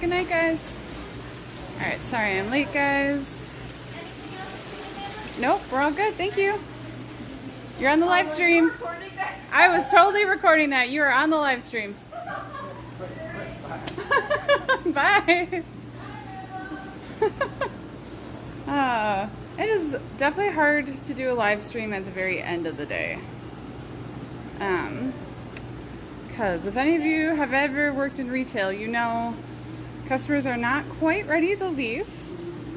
good night, guys. Alright, sorry I'm late, guys. Nope, we're all good. Thank you. You're on the live stream. I was totally recording that. You are on the live stream. Bye. It is definitely hard to do a live stream at the very end of the day. Because if any of you have ever worked in retail, you know customers are not quite ready to leave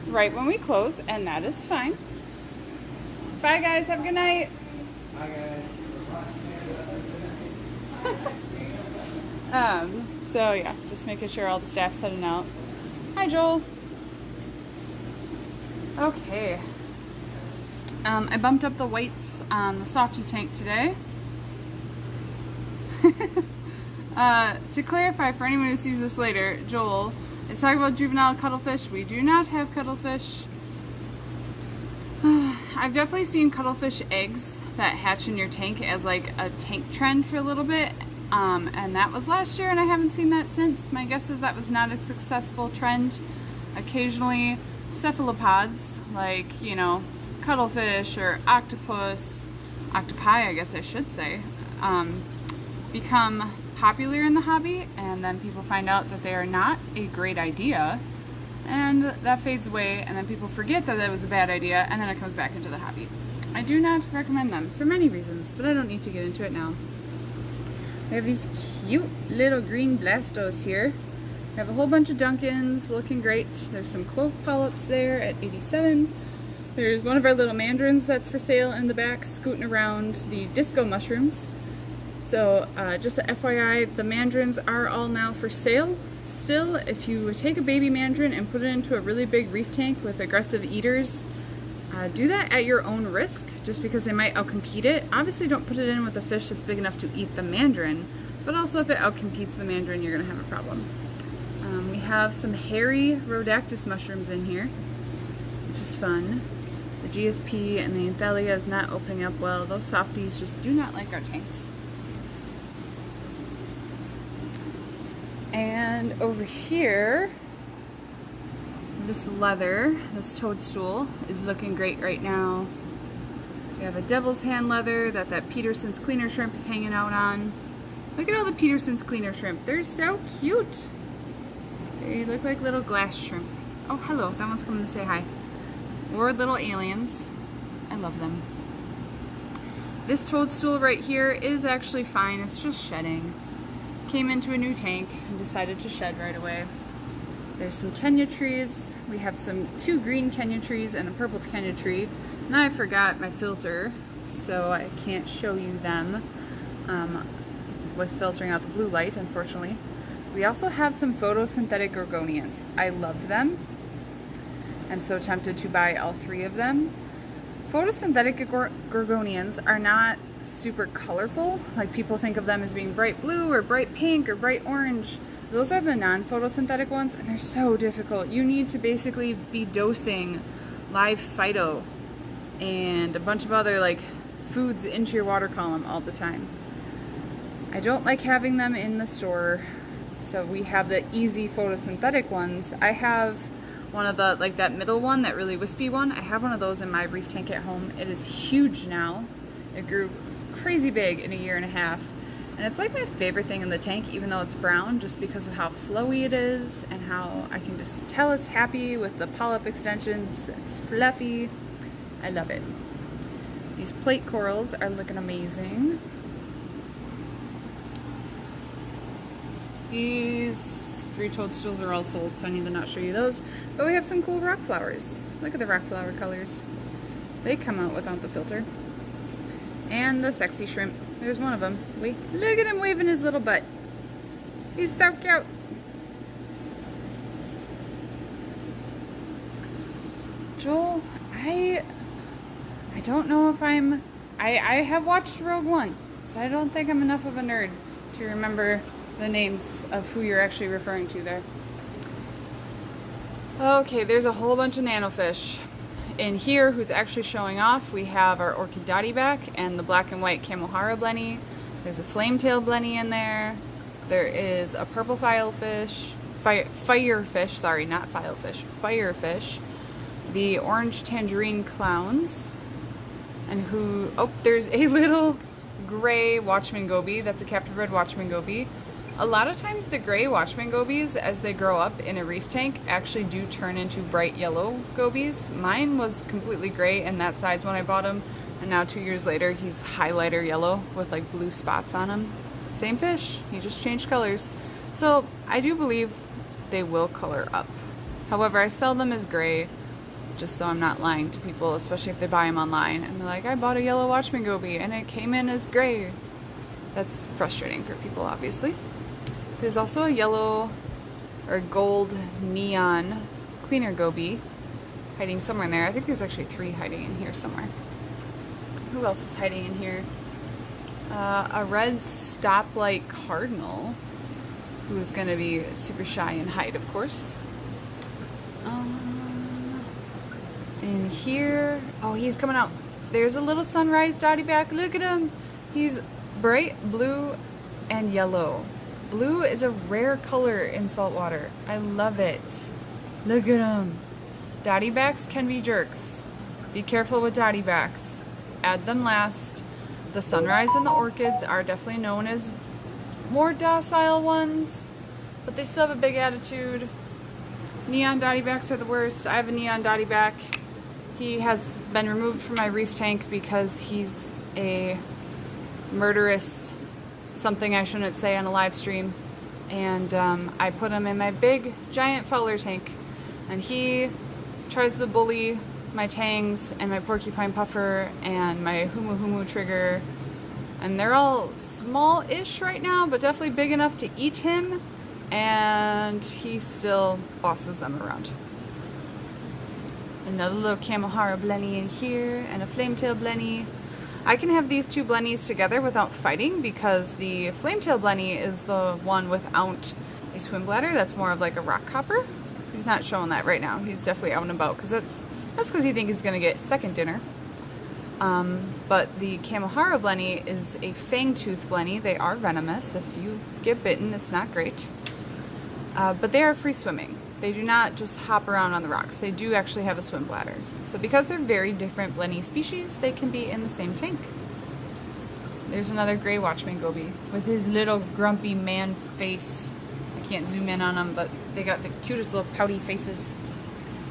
right when we close, and that is fine. Bye, guys. Have a good night. Bye, guys. So yeah, just making sure all the staff's heading out. Hi, Joel. Okay. I bumped up the weights on the softy tank today. To clarify for anyone who sees this later, Joel is talking about juvenile cuttlefish. We do not have cuttlefish. I've definitely seen cuttlefish eggs that hatch in your tank as like a tank trend for a little bit. And that was last year and I haven't seen that since. My guess is that was not a successful trend. Occasionally cephalopods, like, you know, cuttlefish or octopus, octopi I guess I should say, become popular in the hobby, and then people find out that they are not a great idea, and that fades away, and then people forget that it was a bad idea, and then it comes back into the hobby. I do not recommend them for many reasons, but I don't need to get into it now. We have these cute little green blastos here. We have a whole bunch of Duncans looking great. There's some clove polyps there at 87. There's one of our little mandarins that's for sale in the back, scooting around the disco mushrooms. So just a FYI, the mandarins are all now for sale. Still, if you take a baby mandarin and put it into a really big reef tank with aggressive eaters, do that at your own risk, just because they might outcompete it. Obviously don't put it in with a fish that's big enough to eat the mandarin, but also if it outcompetes the mandarin, you're gonna have a problem. We have some hairy rhodactis mushrooms in here, which is fun. The GSP and the Anthelia is not opening up well. Those softies just do not like our tanks. And over here, this leather, this toadstool, is looking great right now. We have a devil's hand leather that Peterson's cleaner shrimp is hanging out on. Look at all the Peterson's cleaner shrimp. They're so cute. They look like little glass shrimp. Oh, hello. That one's coming to say hi. Or little aliens. I love them. This toadstool right here is actually fine. It's just shedding. Came into a new tank and decided to shed right away. There's some Kenya trees. We have two green Kenya trees and a purple Kenya tree. Now I forgot my filter, so I can't show you them with filtering out the blue light, unfortunately. We also have some photosynthetic gorgonians. I love them. I'm so tempted to buy all three of them. Photosynthetic gorgonians are not super colorful. Like, people think of them as being bright blue or bright pink or bright orange. Those are the non-photosynthetic ones, and they're so difficult. You need to basically be dosing live phyto and a bunch of other like foods into your water column all the time. I don't like having them in the store, so we have the easy photosynthetic ones. I have one of the, like that middle one, that really wispy one. I have one of those in my reef tank at home. It is huge now. It grew crazy big in a year and a half. And it's like my favorite thing in the tank, even though it's brown, just because of how flowy it is and how I can just tell it's happy with the polyp extensions. It's fluffy. I love it. These plate corals are looking amazing. These three toadstools are all sold, so I need to not show you those. But we have some cool rock flowers. Look at the rock flower colors. They come out without the filter. And the sexy shrimp. There's one of them. Wait, look at him waving his little butt. He's so cute. Joel, I don't know if I have watched Rogue One, but I don't think I'm enough of a nerd to remember the names of who you're actually referring to there. Okay, there's a whole bunch of nanofish. In here, who's actually showing off, we have our orchid dotty back and the black and white camohara blenny. There's a flametail blenny in there. There is a purple filefish, firefish, sorry, not filefish, firefish, the orange tangerine clowns, and there's a little gray Watchman goby. That's a captive red Watchman goby. A lot of times the gray Watchman gobies, as they grow up in a reef tank, actually do turn into bright yellow gobies. Mine was completely gray and that size when I bought him, and now 2 years later he's highlighter yellow with like blue spots on him. Same fish, he just changed colors. So I do believe they will color up. However, I sell them as gray just so I'm not lying to people, especially if they buy them online and they're like, I bought a yellow Watchman goby and it came in as gray. That's frustrating for people, obviously. There's also a yellow or gold neon cleaner goby hiding somewhere in there. I think there's actually 3 hiding in here somewhere. Who else is hiding in here? A red stoplight cardinal, who's going to be super shy and hide, of course. In here, oh, he's coming out. There's a little sunrise dotty back. Look at him. He's bright blue and yellow. Blue is a rare color in saltwater. I love it. Look at him. Dotty backs can be jerks. Be careful with dotty backs. Add them last. The sunrise and the orchids are definitely known as more docile ones, but they still have a big attitude. Neon dotty backs are the worst. I have a neon dotty back. He has been removed from my reef tank because he's a murderous something I shouldn't say on a live stream, and I put him in my big giant Fowler tank, and he tries to bully my tangs and my porcupine puffer and my humu humu trigger, and they're all small-ish right now, but definitely big enough to eat him, and he still bosses them around. Another little Kamahara blenny in here, and a flametail blenny. I can have these 2 blennies together without fighting because the flametail blenny is the one without a swim bladder. That's more of like a rock hopper. He's not showing that right now. He's definitely out and about because that's because he thinks he's going to get second dinner. But the Kamahara blenny is a fangtooth blenny. They are venomous. If you get bitten, it's not great. But they are free swimming. They do not just hop around on the rocks. They do actually have a swim bladder. So because they're very different blenny species, they can be in the same tank. There's another gray Watchman goby with his little grumpy man face. I can't zoom in on them, but they got the cutest little pouty faces.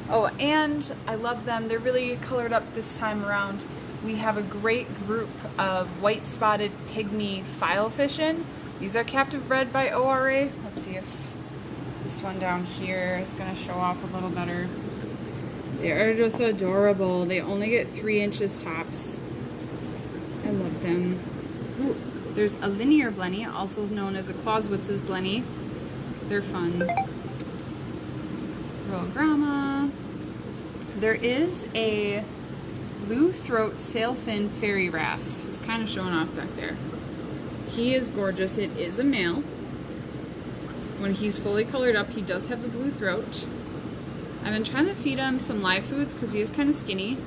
Oh, and I love them. They're really colored up this time around. We have a great group of white-spotted pygmy filefish in. These are captive bred by ORA. Let's see if this one down here is going to show off a little better. They are just adorable. They only get 3 inches tops. I love them. Ooh, there's a linear blenny, also known as a Clausewitz's blenny. They're fun. Royal Grama. There is a blue throat sailfin fairy wrasse. It's kind of showing off back there. He is gorgeous. It is a male. When he's fully colored up, he does have the blue throat. I've been trying to feed him some live foods because he is kind of skinny.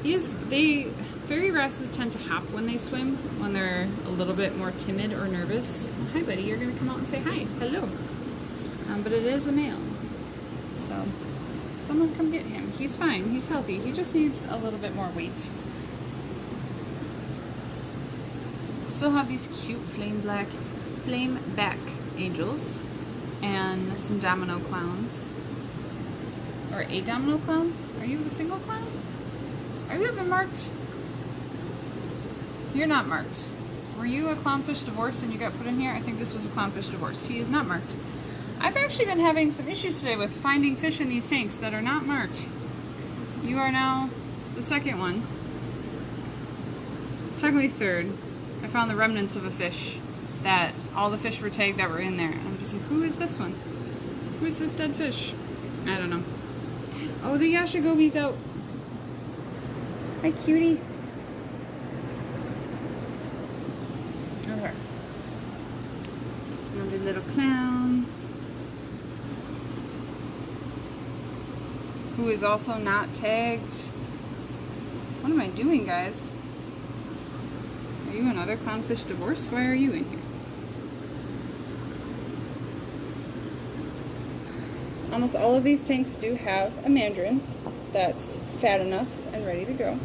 Fairy wrasses tend to hop when they swim, when they're a little bit more timid or nervous. Hi, buddy. You're going to come out and say hi. Hello. But it is a male. So, someone come get him. He's fine. He's healthy. He just needs a little bit more weight. Still have these cute flame back angels and some domino clowns. Or a domino clown? Are you the single clown? Are you even marked? You're not marked. Were you a clownfish divorce and you got put in here? I think this was a clownfish divorce. He is not marked. I've actually been having some issues today with finding fish in these tanks that are not marked. You are now the second one. Technically third. I found the remnants of a fish that all the fish were tagged that were in there. And I'm just like, who is this one? Who is this dead fish? I don't know. Oh, the Yasha goby's out. Hi, cutie. Okay. Another little clown. Who is also not tagged. What am I doing, guys? Are you another clownfish divorce? Why are you in here? Almost all of these tanks do have a mandarin that's fat enough and ready to go.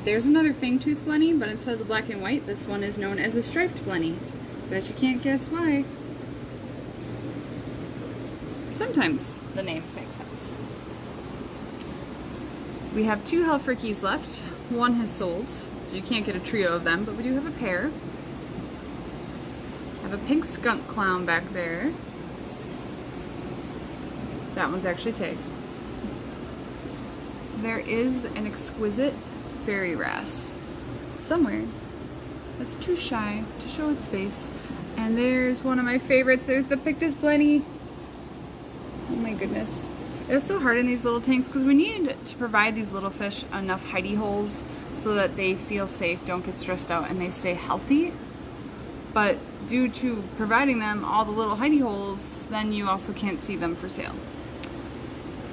There's another fangtooth blenny, but instead of the black and white, this one is known as a striped blenny. Bet you can't guess why. Sometimes the names make sense. We have 2 Helfrichies left. One has sold, so you can't get a trio of them, but we do have a pair. I have a pink skunk clown back there. That one's actually tagged. There is an exquisite fairy wrasse somewhere that's too shy to show its face. And there's one of my favorites. There's the Pictus blenny. Oh my goodness. It was so hard in these little tanks because we need to provide these little fish enough hidey holes so that they feel safe, don't get stressed out, and they stay healthy. But due to providing them all the little hidey holes, then you also can't see them for sale.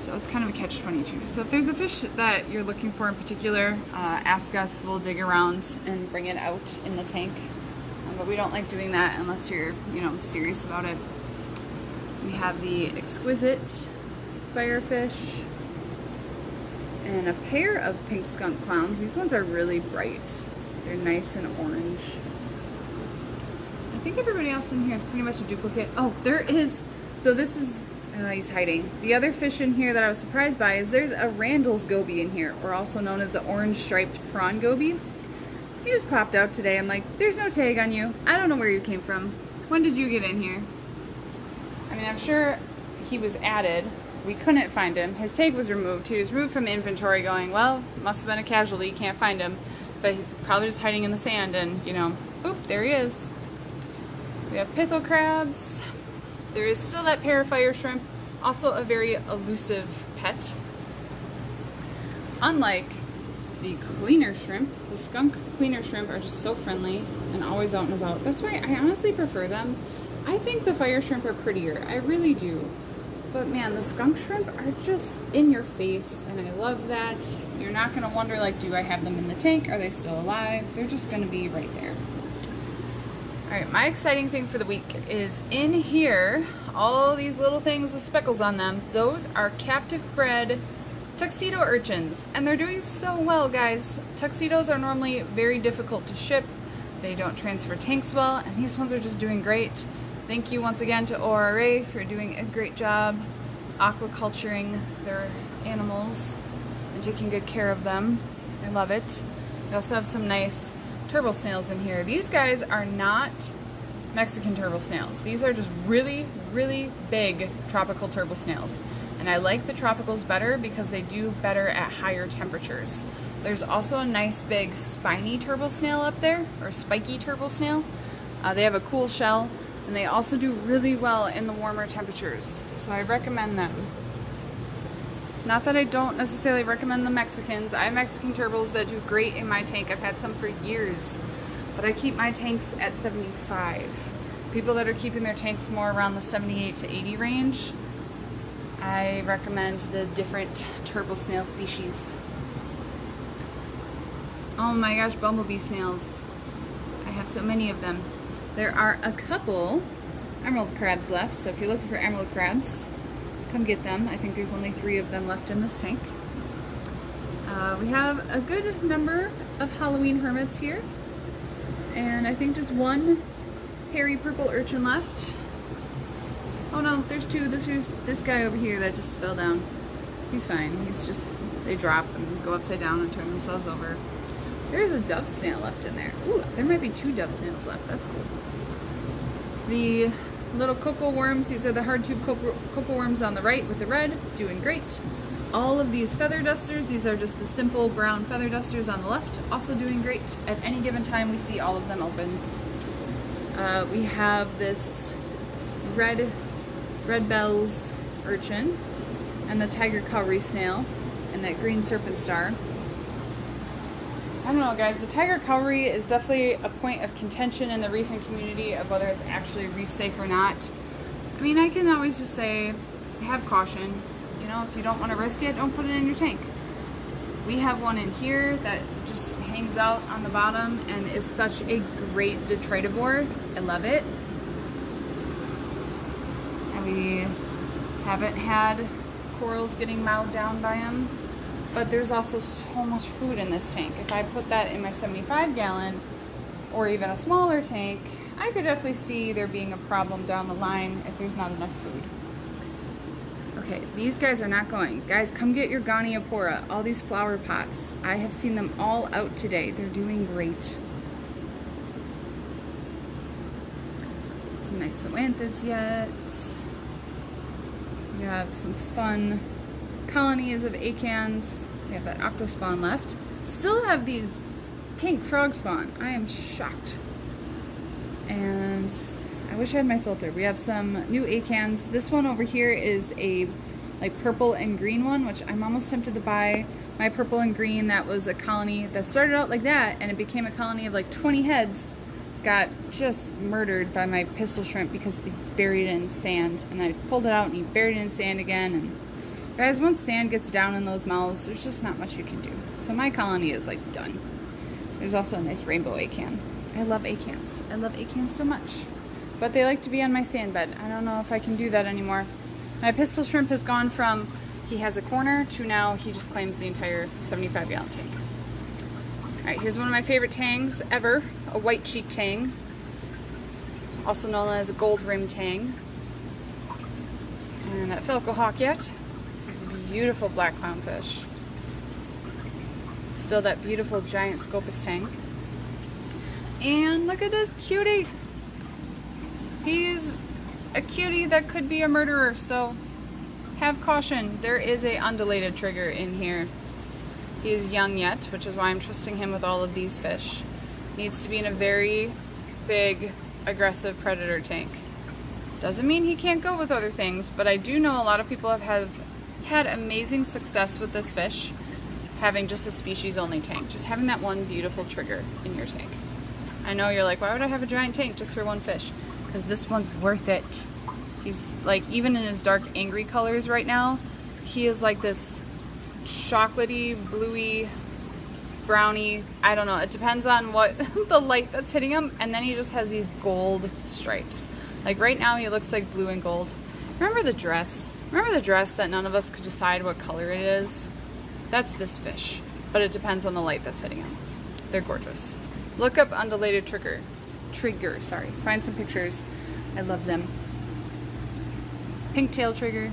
So it's kind of a catch-22. So if there's a fish that you're looking for in particular, ask us. We'll dig around and bring it out in the tank. But we don't like doing that unless you're, serious about it. We have the exquisite firefish and a pair of pink skunk clowns. These ones are really bright. They're nice and orange. I think everybody else in here is pretty much a duplicate. Oh, there is. So this is, he's hiding. The other fish in here that I was surprised by is there's a Randall's goby in here, or also known as the orange striped prawn goby. He just popped out today. I'm like, there's no tag on you. I don't know where you came from. When did you get in here? I mean, I'm sure he was added. We couldn't find him. His tag was removed. He was removed from inventory going, well, must have been a casualty. Can't find him. But he's probably just hiding in the sand and, boop, there he is. We have pithel crabs. There is still that pair of fire shrimp. Also a very elusive pet. Unlike the cleaner shrimp, the skunk cleaner shrimp are just so friendly and always out and about. That's why I honestly prefer them. I think the fire shrimp are prettier. I really do. But man, the skunk shrimp are just in your face, and I love that. You're not going to wonder, like, do I have them in the tank? Are they still alive? They're just going to be right there. Alright, my exciting thing for the week is in here, all these little things with speckles on them, those are captive bred tuxedo urchins, and they're doing so well, guys. Tuxedos are normally very difficult to ship. They don't transfer tanks well, and these ones are just doing great. Thank you once again to ORA for doing a great job aquaculturing their animals and taking good care of them. I love it. We also have some nice turtle snails in here. These guys are not Mexican turtle snails. These are just really, really big tropical turtle snails. And I like the tropicals better because they do better at higher temperatures. There's also a nice big spiny turtle snail up there, or spiky turtle snail. They have a cool shell, and they also do really well in the warmer temperatures. So I recommend them. Not that I don't necessarily recommend the Mexicans. I have Mexican turtles that do great in my tank. I've had some for years, but I keep my tanks at 75. People that are keeping their tanks more around the 78 to 80 range, I recommend the different turtle snail species. Oh my gosh, bumblebee snails. I have so many of them. There are a couple emerald crabs left, so if you're looking for emerald crabs, come get them. I think there's only 3 of them left in this tank. We have a good number of Halloween hermits here, and I think just 1 hairy purple urchin left. Oh no, there's 2. This guy over here that just fell down. He's fine. He's just, they drop and go upside down and turn themselves over. There's a dove snail left in there. Ooh, there might be 2 dove snails left. That's cool. The little cocoa worms, these are the hard tube cocoa worms on the right with the red, doing great. All of these feather dusters, these are just the simple brown feather dusters on the left, also doing great. At any given time, we see all of them open. We have this red bells urchin, and the tiger cowrie snail, and that green serpent star. I don't know, guys, the tiger cowrie is definitely a point of contention in the reefing community of whether it's actually reef safe or not. I mean, I can always just say, have caution. If you don't want to risk it, don't put it in your tank. We have one in here that just hangs out on the bottom and is such a great detritivore. I love it. We haven't had corals getting mowed down by them, but there's also so much food in this tank. If I put that in my 75 gallon or even a smaller tank, I could definitely see there being a problem down the line if there's not enough food. Okay, these guys are not going. Guys, come get your Goniopora, all these flower pots. I have seen them all out today. They're doing great. Some nice zoanthids yet. We have some fun colonies of acans. We have that octospawn left. Still have these pink frog spawn. I am shocked. And I wish I had my filter. We have some new acans. This one over here is a like purple and green one, which I'm almost tempted to buy. My purple and green, that was a colony that started out like that, and it became a colony of like 20 heads. Got just murdered by my pistol shrimp because they buried it in sand, and I pulled it out and he buried it in sand again. And guys, once sand gets down in those mouths, there's just not much you can do. So my colony is like done. There's also a nice rainbow acan. I love acans. I love acans so much. But they like to be on my sand bed. I don't know if I can do that anymore. My pistol shrimp has gone from he has a corner to now he just claims the entire 75 gallon tank. Alright, here's one of my favorite tangs ever, a white cheek tang, also known as a gold rim tang. And that Felco hawk yet is a beautiful black clownfish. Still that beautiful giant Scopus tang. And look at this cutie. He's a cutie that could be a murderer, so have caution. There is a undulated trigger in here. He is young yet, which is why I'm trusting him with all of these fish. Needs to be in a very big, aggressive predator tank. Doesn't mean he can't go with other things, but I do know a lot of people have had amazing success with this fish, having just a species-only tank. Just having that one beautiful trigger in your tank. I know you're like, why would I have a giant tank just for one fish? Because this one's worth it. He's like, even in his dark, angry colors right now, he is like this chocolatey, bluey, browny, I don't know, it depends on what the light that's hitting him, and then he just has these gold stripes. Like right now he looks like blue and gold. Remember the dress? Remember the dress that none of us could decide what color it is? That's this fish, but it depends on the light that's hitting him. They're gorgeous. Look up undulated trigger, sorry. Find some pictures. I love them. Pink tail trigger.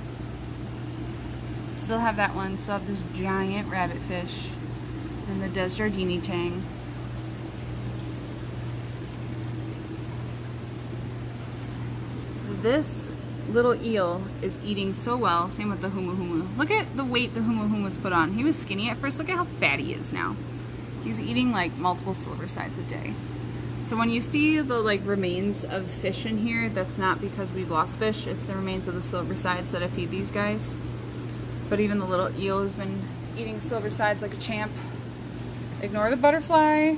Still have that one. Still have this giant rabbit fish. And the Desjardini tang. This little eel is eating so well. Same with the humu humu. Look at the weight the humu humu was put on. He was skinny at first. Look at how fat he is now. He's eating like multiple silver sides a day. So when you see the like remains of fish in here, that's not because we've lost fish. It's the remains of the silver sides that I feed these guys. But even the little eel has been eating silver sides like a champ. Ignore the butterfly.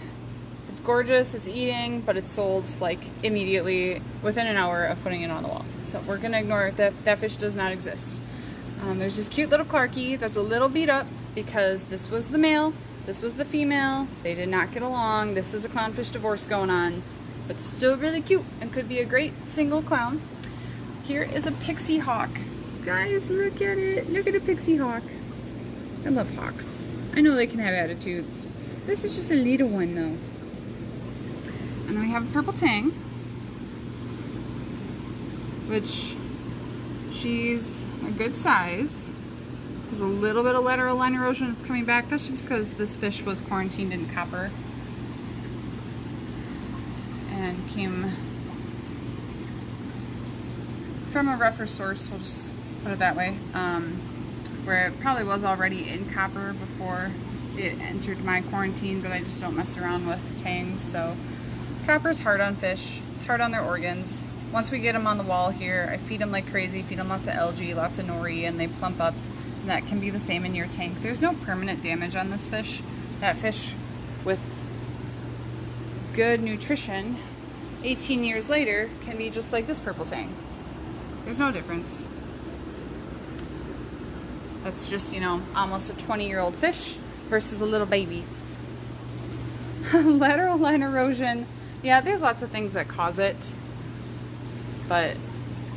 It's gorgeous, it's eating, but it's sold like immediately within an hour of putting it on the wall. So we're gonna ignore it. That fish does not exist. There's this cute little Clarkie that's a little beat up because this was the male, this was the female. They did not get along. This is a clownfish divorce going on, but still really cute and could be a great single clown. Here is a pixie hawk. Guys, look at it. Look at a pixie hawk. I love hawks. I know they can have attitudes. This is just a little one though. And then we have a purple tang, which she's a good size. There's a little bit of lateral line erosion that's coming back. That's just because this fish was quarantined in copper and came from a rougher source, we'll just put it that way, where it probably was already in copper before it entered my quarantine, but I just don't mess around with tangs. So copper's hard on fish. It's hard on their organs. Once we get them on the wall here, I feed them like crazy, feed them lots of algae, lots of nori, and they plump up. And that can be the same in your tank. There's no permanent damage on this fish. That fish with good nutrition, 18 years later, can be just like this purple tang. There's no difference. That's just, you know, almost a 20-year-old fish versus a little baby. Lateral line erosion. Yeah, there's lots of things that cause it, but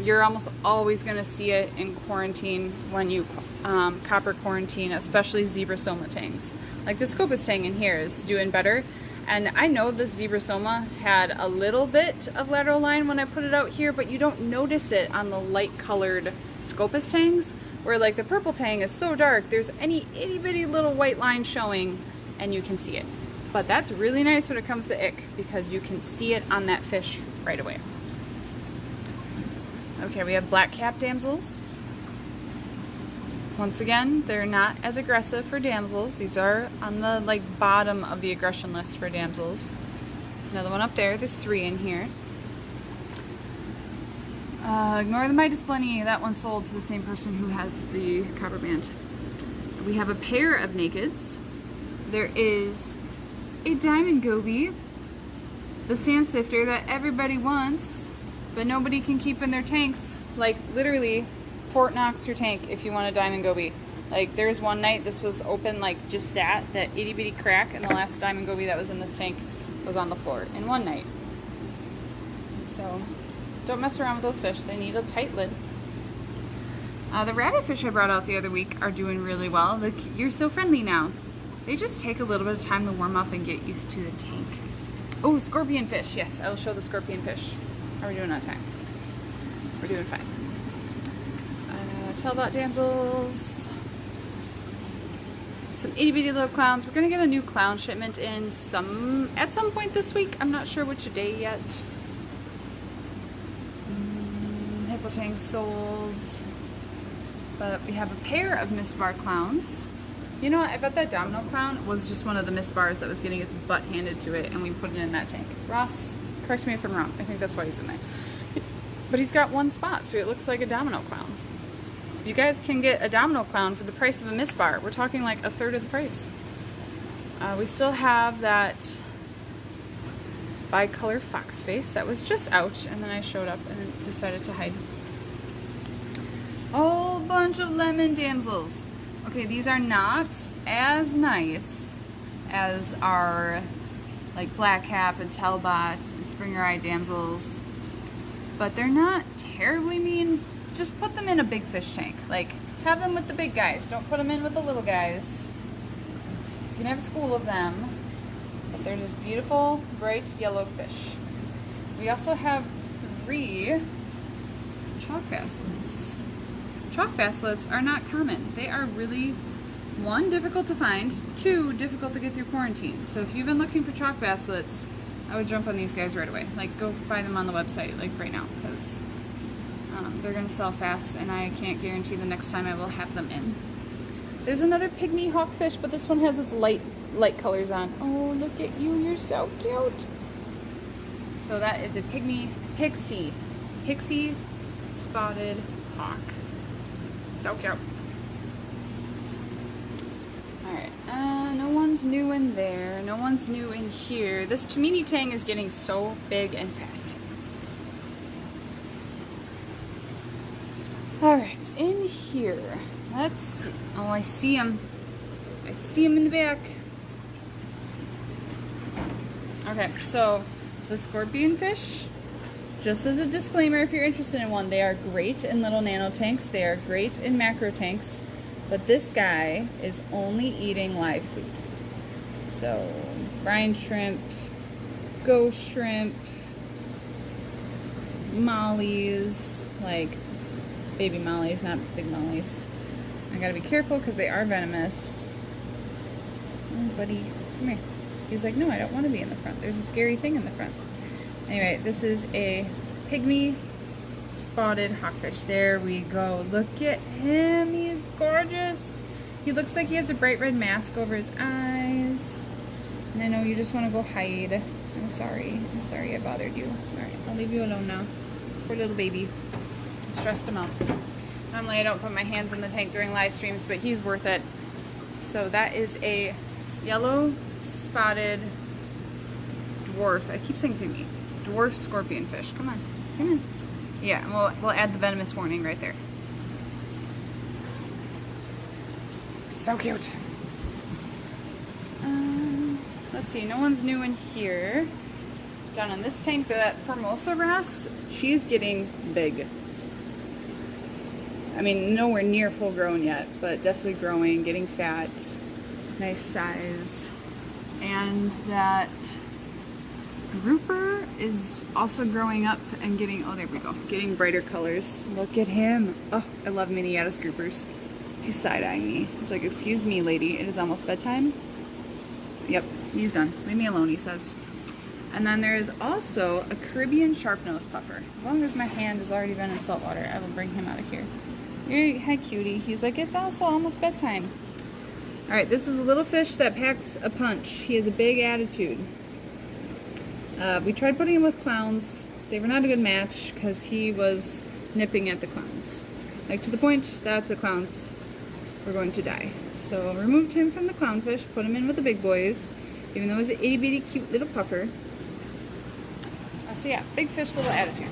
You're almost always going to see it in quarantine when you copper quarantine, especially Zebrasoma tangs. Like the Scopus tang in here is doing better. And I know this Zebrasoma had a little bit of lateral line when I put it out here, but you don't notice it on the light colored Scopus tangs, where like the purple tang is so dark, there's any itty bitty little white line showing and you can see it. But that's really nice when it comes to ick, because you can see it on that fish right away. Okay, we have black cap damsels. Once again, they're not as aggressive for damsels. These are on the like bottom of the aggression list for damsels. Another one up there. There's 3 in here. Ignore the Midas Plenty. That one sold to the same person who has the copper band. We have a pair of nakeds. There is a diamond goby, the sand sifter that everybody wants, but nobody can keep in their tanks. Like literally, Fort Knox your tank if you want a diamond goby. Like there's one night this was open like just that itty bitty crack, and the last diamond goby that was in this tank was on the floor in one night. So don't mess around with those fish. They need a tight lid. The rabbit fish I brought out the other week are doing really well. Look, you're so friendly now. They just take a little bit of time to warm up and get used to the tank. Oh, scorpion fish. Yes, I will show the scorpion fish. How are we doing on time? We're doing fine. Tailbot damsels. Some itty bitty little clowns. We're gonna get a new clown shipment in at some point this week. I'm not sure which day yet. Hippo tank sold. But we have a pair of Miss Bar clowns. You know what? I bet that domino clown was just one of the Miss Bars that was getting its butt handed to it, and we put it in that tank. Ross, correct me if I'm wrong. I think that's why he's in there. But he's got one spot, so it looks like a domino clown. You guys can get a domino clown for the price of a Miss Bar. We're talking like a third of the price. We still have that bicolor fox face that was just out, and then I showed up and decided to hide. A whole bunch of lemon damsels. Okay, these are not as nice as our like black cap and tailbot and Springer Eye damsels, but they're not terribly mean. Just put them in a big fish tank. Like, have them with the big guys. Don't put them in with the little guys. You can have a school of them, but they're just beautiful, bright yellow fish. We also have 3 chalk basslets. Chalk basslets are not common. They are really, 1, difficult to find, 2, difficult to get through quarantine. So if you've been looking for chalk basslets, I would jump on these guys right away. Like, go buy them on the website, like right now, because they're going to sell fast, and I can't guarantee the next time I will have them in. There's another pygmy hawkfish, but this one has its light colors on. Oh, look at you. You're so cute. So that is a pixie spotted hawk. So cute. Alright, no one's new in there. No one's new in here. This Tamini tang is getting so big and fat. Alright, in here, let's see. Oh, I see him. I see him in the back. Okay, so the scorpion fish, just as a disclaimer, if you're interested in one, they are great in little nano tanks. They are great in macro tanks, but this guy is only eating live food. So, brine shrimp, ghost shrimp, mollies, like baby mollies, not big mollies. I gotta be careful because they are venomous. Oh, buddy, come here. He's like, no, I don't want to be in the front. There's a scary thing in the front. Anyway, this is a pygmy spotted hawkfish. There we go. Look at him. He's gorgeous. He looks like he has a bright red mask over his eyes. And I know you just want to go hide. I'm sorry. I'm sorry I bothered you. Alright, I'll leave you alone now. Poor little baby. Stressed him out. Normally I don't put my hands in the tank during live streams, but he's worth it. So that is a yellow spotted dwarf. I keep saying pygmy. Dwarf scorpion fish. Come on. Come on. Yeah, and we'll add the venomous warning right there. So cute. Let's see. No one's new in here. Down in this tank, that Formosa wrasse, she's getting big. I mean, nowhere near full grown yet, but definitely growing, getting fat, nice size. And that grouper is also growing up and getting, oh, there we go, getting brighter colors. Look at him. Oh, I love miniatus groupers. He's side-eyeing me. He's like, excuse me, lady, it is almost bedtime. Yep, he's done. Leave me alone, he says. And then there is also a Caribbean sharp-nosed puffer. As long as my hand has already been in salt water, I will bring him out of here. Hi, cutie. He's like, it's also almost bedtime. All right, this is a little fish that packs a punch. He has a big attitude. We tried putting him with clowns. They were not a good match because he was nipping at the clowns. Like, to the point that the clowns were going to die. So removed him from the clownfish, put him in with the big boys, even though he's an itty bitty cute little puffer. So yeah, big fish, little attitude.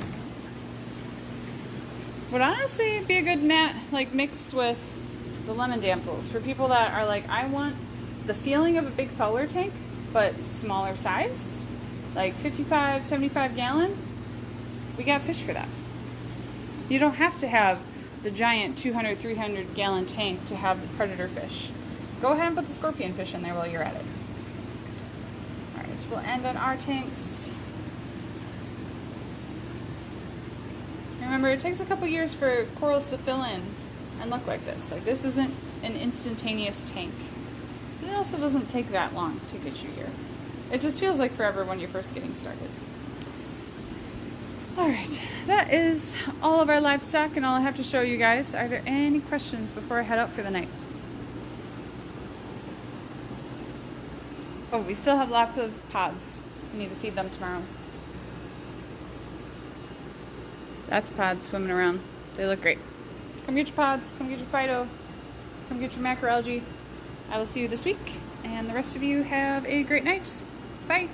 Would honestly be a good mix with the lemon damsels for people that are like, I want the feeling of a big Fowler tank, but smaller size, like 55, 75 gallon. We got fish for that. You don't have to have the giant 200, 300 gallon tank to have the predator fish. Go ahead and put the scorpion fish in there while you're at it. All right, we'll end on our tanks. Remember, it takes a couple years for corals to fill in and look like this. Like, this isn't an instantaneous tank. But it also doesn't take that long to get you here. It just feels like forever when you're first getting started. Alright, that is all of our livestock and all I have to show you guys. Are there any questions before I head out for the night? Oh, we still have lots of pods. We need to feed them tomorrow. That's pods swimming around. They look great. Come get your pods, come get your Fido, come get your macroalgae. I will see you this week, and the rest of you have a great night. Bye.